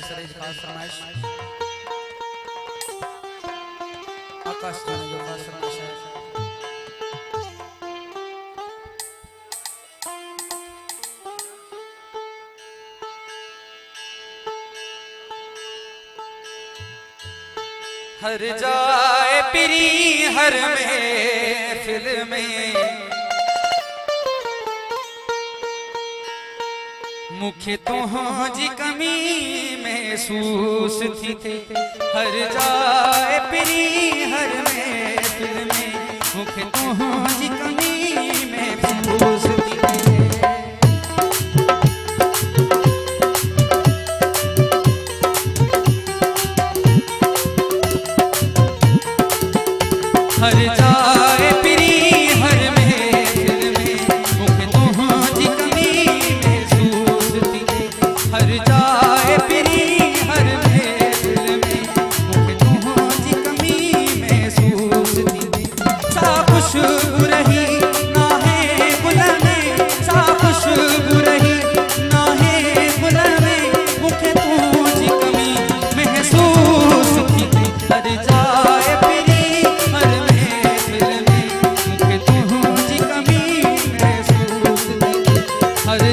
Suárez खास फरमाइश आकाश खान जो खास फरमाइश है। हर जाए पिरी हर महफिल में मुखे तो जी कमी महसूस थी थे। हर जाए पिरी हर महफिल में मुखे तो जी कमी महसूस थी थे। हर जाए पिरी हर महफिल में मुखे तो जी कमी महसूस थी थे। हर जाए पिरी हर महफिल में मुखे तो जी कमी महसूस थी थे। सा खुशबू रही ना है गुल में, सा खुशबू रही ना है गुल में मुखे तो जी कमी महसूस थी थे। हर जाए पिरी हर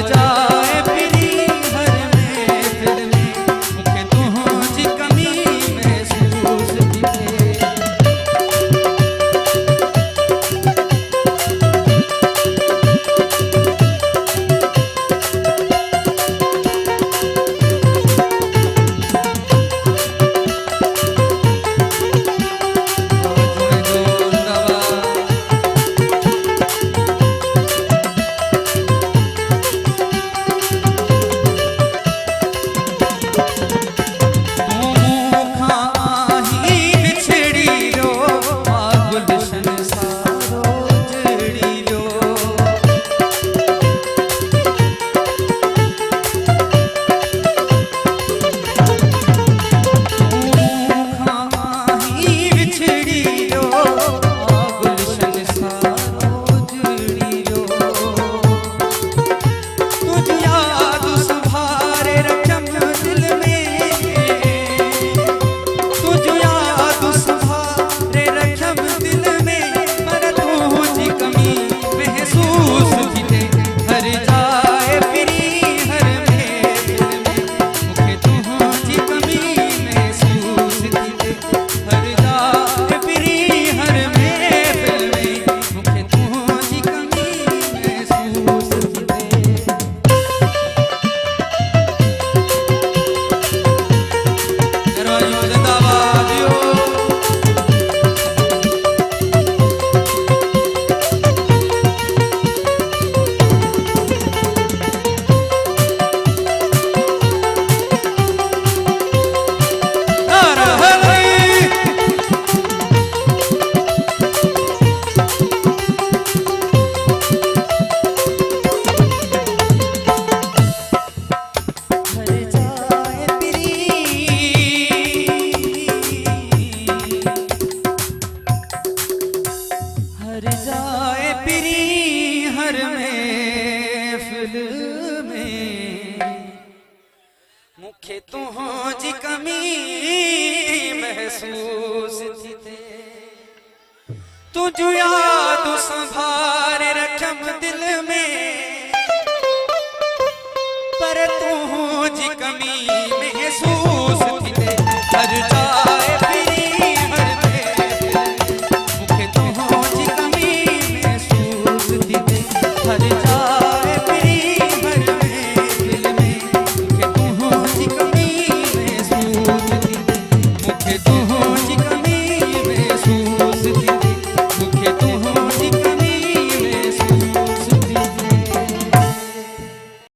जाए पिरी हर महफिल में मुखे तो जी कमी महसूस थी थे। हर जाए पिरी हर महफिल में मुखे तो जी कमी महसूस थी थे। तुझ याद संभार रखम दिल में पर तू जी कमी